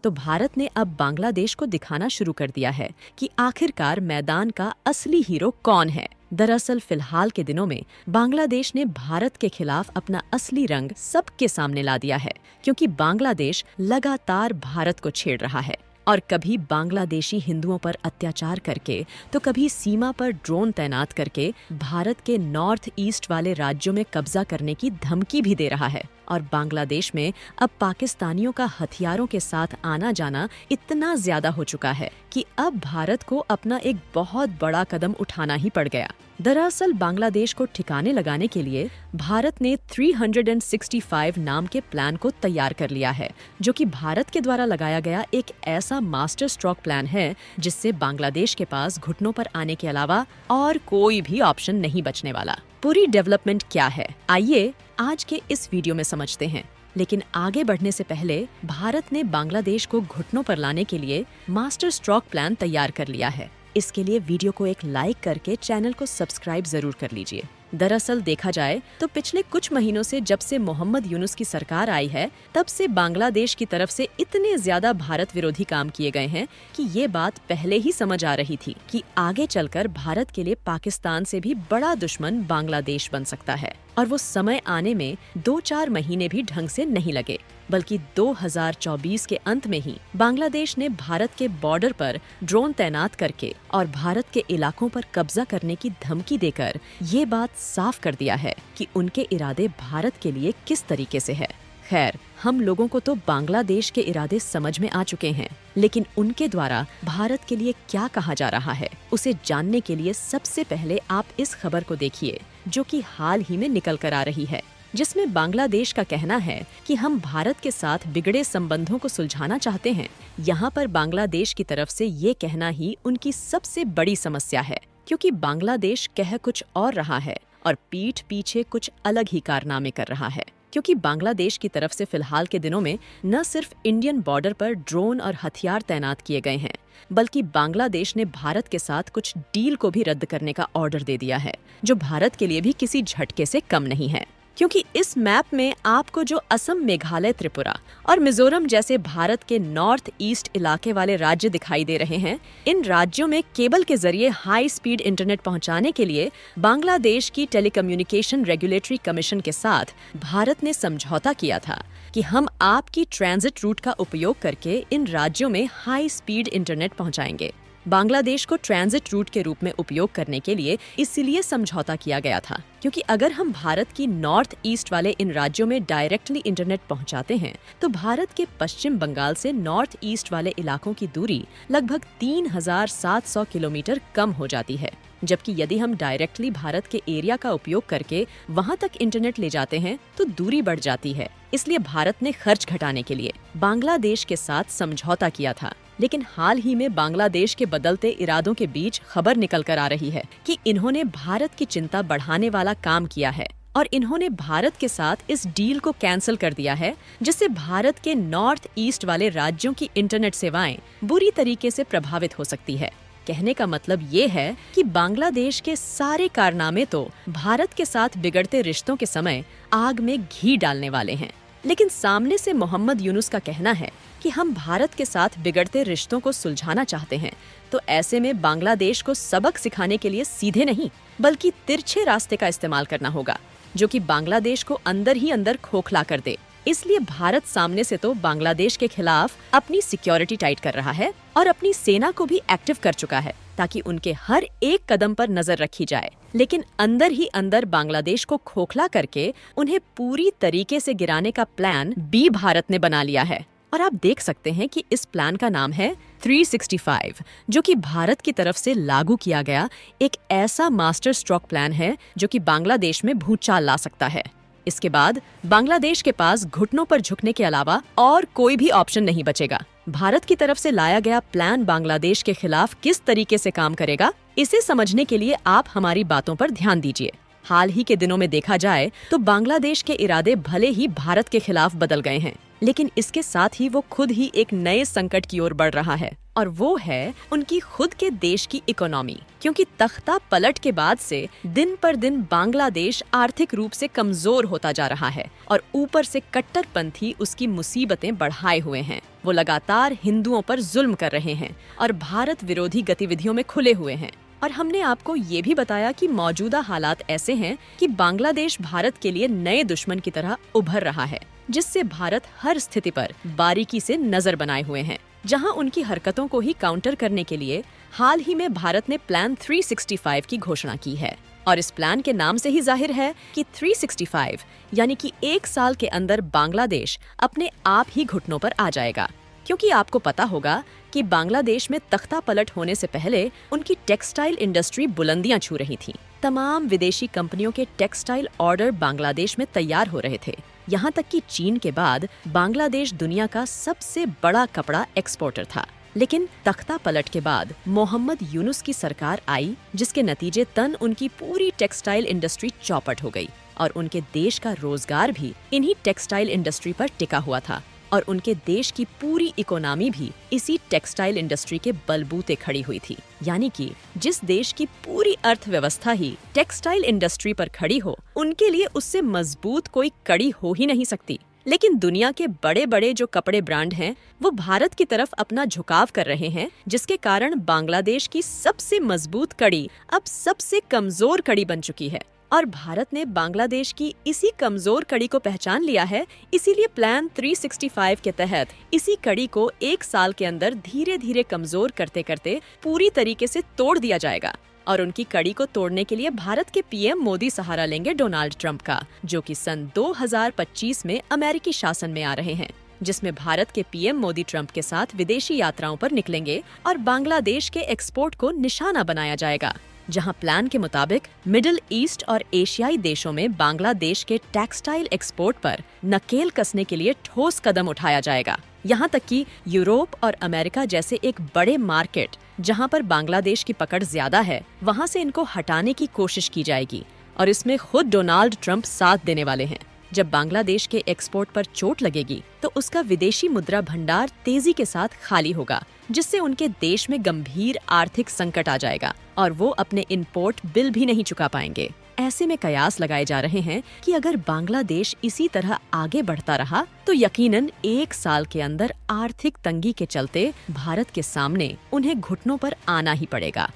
तो भारत ने अब बांग्लादेश को दिखाना शुरू कर दिया है कि आखिरकार मैदान का असली हीरो कौन है। दरअसल फिलहाल के दिनों में बांग्लादेश ने भारत के खिलाफ अपना असली रंग सबके सामने ला दिया है, क्योंकि बांग्लादेश लगातार भारत को छेड़ रहा है और कभी बांग्लादेशी हिंदुओं पर अत्याचार करके तो कभी सीमा पर ड्रोन तैनात करके भारत के नॉर्थ ईस्ट वाले राज्यों में कब्जा करने की धमकी भी दे रहा है। और बांग्लादेश में अब पाकिस्तानियों का हथियारों के साथ आना जाना इतना ज्यादा हो चुका है कि अब भारत को अपना एक बहुत बड़ा कदम उठाना ही पड़ गया। दरअसल बांग्लादेश को ठिकाने लगाने के लिए भारत ने 365 नाम के प्लान को तैयार कर लिया है, जो कि भारत के द्वारा लगाया गया एक ऐसा मास्टर स्ट्रोक प्लान है जिससे बांग्लादेश के पास घुटनों पर आने के अलावा और कोई भी ऑप्शन नहीं बचने वाला। पूरी डेवलपमेंट क्या है, आइए आज के इस वीडियो में समझते हैं। लेकिन आगे बढ़ने से पहले भारत ने बांग्लादेश को घुटनों पर लाने के लिए मास्टर स्ट्रोक प्लान तैयार कर लिया है। इसके लिए वीडियो को एक लाइक करके चैनल को सब्सक्राइब जरूर कर लीजिए। दरअसल देखा जाए तो पिछले कुछ महीनों से जब से मोहम्मद यूनुस की सरकार आई है, तब से बांग्लादेश की तरफ से इतने ज्यादा भारत विरोधी काम किए गए हैं कि ये बात पहले ही समझ आ रही थी कि आगे चलकर भारत के लिए पाकिस्तान से भी बड़ा दुश्मन बांग्लादेश बन सकता है। और वो समय आने में 2-4 महीने भी ढंग से नहीं लगे, बल्कि 2024 के अंत में ही बांग्लादेश ने भारत के बॉर्डर पर ड्रोन तैनात करके और भारत के इलाकों पर कब्जा करने की धमकी देकर ये बात साफ कर दिया है कि उनके इरादे भारत के लिए किस तरीके से है। खैर, हम लोगों को तो बांग्लादेश के इरादे समझ में आ चुके हैं, लेकिन उनके द्वारा भारत के लिए क्या कहा जा रहा है, उसे जानने के लिए सबसे पहले आप इस खबर को देखिए, जो कि हाल ही में निकल कर आ रही है, जिसमें बांग्लादेश का कहना है कि हम भारत के साथ बिगड़े संबंधों को सुलझाना चाहते हैं। यहाँ पर बांग्लादेश की तरफ से ये कहना ही उनकी सबसे बड़ी समस्या है, क्योंकि बांग्लादेश कह कुछ और रहा है और पीठ पीछे कुछ अलग ही कारनामे कर रहा है। क्योंकि बांग्लादेश की तरफ से फिलहाल के दिनों में न सिर्फ इंडियन बॉर्डर पर ड्रोन और हथियार तैनात किए गए हैं, बल्कि बांग्लादेश ने भारत के साथ कुछ डील को भी रद्द करने का ऑर्डर दे दिया है, जो भारत के लिए भी किसी झटके से कम नहीं है। क्योंकि इस मैप में आपको जो असम, मेघालय, त्रिपुरा और मिजोरम जैसे भारत के नॉर्थ ईस्ट इलाके वाले राज्य दिखाई दे रहे हैं, इन राज्यों में केबल के जरिए हाई स्पीड इंटरनेट पहुंचाने के लिए बांग्लादेश की टेलीकम्युनिकेशन रेगुलेटरी कमीशन के साथ भारत ने समझौता किया था कि हम आपकी ट्रांजिट रूट का उपयोग करके इन राज्यों में हाई स्पीड इंटरनेट पहुंचाएंगे। बांग्लादेश को ट्रांजिट रूट के रूप में उपयोग करने के लिए इसलिए समझौता किया गया था, क्योंकि अगर हम भारत की नॉर्थ ईस्ट वाले इन राज्यों में डायरेक्टली इंटरनेट पहुंचाते हैं, तो भारत के पश्चिम बंगाल से नॉर्थ ईस्ट वाले इलाकों की दूरी लगभग 3700 किलोमीटर कम हो जाती है। जबकि यदि हम डायरेक्टली भारत के एरिया का उपयोग करके वहां तक इंटरनेट ले जाते हैं, तो दूरी बढ़ जाती है। इसलिए भारत ने खर्च घटाने के लिए बांग्लादेश के साथ समझौता किया था। लेकिन हाल ही में बांग्लादेश के बदलते इरादों के बीच खबर निकल कर आ रही है कि इन्होंने भारत की चिंता बढ़ाने वाला काम किया है और इन्होंने भारत के साथ इस डील को कैंसिल कर दिया है, जिससे भारत के नॉर्थ ईस्ट वाले राज्यों की इंटरनेट सेवाएं बुरी तरीके से प्रभावित हो सकती है। कहने का मतलब ये है कि बांग्लादेश के सारे कारनामे तो भारत के साथ बिगड़ते रिश्तों के समय आग में घी डालने वाले हैं। लेकिन सामने से मोहम्मद यूनुस का कहना है कि हम भारत के साथ बिगड़ते रिश्तों को सुलझाना चाहते हैं, तो ऐसे में बांग्लादेश को सबक सिखाने के लिए सीधे नहीं बल्कि तिरछे रास्ते का इस्तेमाल करना होगा, जो कि बांग्लादेश को अंदर ही अंदर खोखला कर दे। इसलिए भारत सामने से तो बांग्लादेश के खिलाफ अपनी सिक्योरिटी टाइट कर रहा है और अपनी सेना को भी एक्टिव कर चुका है, ताकि उनके हर एक कदम पर नजर रखी जाए। लेकिन अंदर ही अंदर बांग्लादेश को खोखला करके उन्हें पूरी तरीके से गिराने का प्लान भी भारत ने बना लिया है। और आप देख सकते हैं कि इस प्लान का नाम है 365, जो कि भारत की तरफ से लागू किया गया एक ऐसा मास्टर स्ट्रोक प्लान है जो कि बांग्लादेश में भूचाल ला सकता है। इसके बाद बांग्लादेश के पास घुटनों पर झुकने के अलावा और कोई भी ऑप्शन नहीं बचेगा। भारत की तरफ से लाया गया प्लान बांग्लादेश के खिलाफ किस तरीके से काम करेगा, इसे समझने के लिए आप हमारी बातों पर ध्यान दीजिए। हाल ही के दिनों में देखा जाए तो बांग्लादेश के इरादे भले ही भारत के खिलाफ बदल गए हैं, लेकिन इसके साथ ही वो खुद ही एक नए संकट की ओर बढ़ रहा है और वो है उनकी खुद के देश की इकोनॉमी। क्योंकि तख्ता पलट के बाद से दिन पर दिन बांग्लादेश आर्थिक रूप से कमजोर होता जा रहा है और ऊपर से कट्टरपंथी उसकी मुसीबतें बढ़ाए हुए हैं। वो लगातार हिंदुओं पर जुल्म कर रहे हैं और भारत विरोधी गतिविधियों में खुले हुए हैं। और हमने आपको ये भी बताया कि मौजूदा हालात ऐसे हैं कि बांग्लादेश भारत के लिए नए दुश्मन की तरह उभर रहा है, जिससे भारत हर स्थिति पर बारीकी से नजर बनाए हुए हैं। जहां उनकी हरकतों को ही काउंटर करने के लिए हाल ही में भारत ने प्लान 365 की घोषणा की है। और इस प्लान के नाम से ही जाहिर है कि 365 यानी कि 1 साल के अंदर बांग्लादेश अपने आप ही घुटनों पर आ जाएगा। क्योंकि आपको पता होगा कि बांग्लादेश में तख्ता पलट होने से पहले उनकी टेक्सटाइल इंडस्ट्री बुलंदियां छू रही थी। तमाम विदेशी कंपनियों के टेक्सटाइल ऑर्डर बांग्लादेश में तैयार हो रहे थे। यहाँ तक कि चीन के बाद बांग्लादेश दुनिया का सबसे बड़ा कपड़ा एक्सपोर्टर था। लेकिन तख्ता पलट के बाद मोहम्मद यूनुस की सरकार आई, जिसके नतीजे तन उनकी पूरी टेक्सटाइल इंडस्ट्री चौपट हो गई और उनके देश का रोजगार भी इन्हीं टेक्सटाइल इंडस्ट्री पर टिका हुआ था और उनके देश की पूरी इकोनॉमी भी इसी टेक्सटाइल इंडस्ट्री के बलबूते खड़ी हुई थी। यानी कि जिस देश की पूरी अर्थव्यवस्था ही टेक्सटाइल इंडस्ट्री पर खड़ी हो, उनके लिए उससे मजबूत कोई कड़ी हो ही नहीं सकती। लेकिन दुनिया के बड़े बड़े जो कपड़े ब्रांड हैं, वो भारत की तरफ अपना झुकाव कर रहे हैं, जिसके कारण बांग्लादेश की सबसे मजबूत कड़ी अब सबसे कमजोर कड़ी बन चुकी है। और भारत ने बांग्लादेश की इसी कमजोर कड़ी को पहचान लिया है। इसीलिए प्लान 365 के तहत इसी कड़ी को 1 साल के अंदर धीरे धीरे कमजोर करते करते पूरी तरीके से तोड़ दिया जाएगा। और उनकी कड़ी को तोड़ने के लिए भारत के पीएम मोदी सहारा लेंगे डोनाल्ड ट्रंप का, जो कि सन 2025 में अमेरिकी शासन में आ रहे हैं, जिसमें भारत के पीएम मोदी ट्रंप के साथ विदेशी यात्राओं पर निकलेंगे और बांग्लादेश के एक्सपोर्ट को निशाना बनाया जाएगा। जहां प्लान के मुताबिक मिडिल ईस्ट और एशियाई देशों में बांग्लादेश के टेक्सटाइल एक्सपोर्ट पर नकेल कसने के लिए ठोस कदम उठाया जाएगा। यहां तक कि यूरोप और अमेरिका जैसे एक बड़े मार्केट जहां पर बांग्लादेश की पकड़ ज्यादा है, वहां से इनको हटाने की कोशिश की जाएगी और इसमें खुद डोनाल्ड ट्रंप साथ देने वाले हैं। जब बांग्लादेश के एक्सपोर्ट पर चोट लगेगी तो उसका विदेशी मुद्रा भंडार तेजी के साथ खाली होगा, जिससे उनके देश में गंभीर आर्थिक संकट आ जाएगा और वो अपने इंपोर्ट बिल भी नहीं चुका पाएंगे। ऐसे में कयास लगाए जा रहे हैं कि अगर बांग्लादेश इसी तरह आगे बढ़ता रहा तो यकीनन 1 साल के अंदर आर्थिक तंगी के चलते भारत के सामने उन्हें घुटनों पर आना ही पड़ेगा।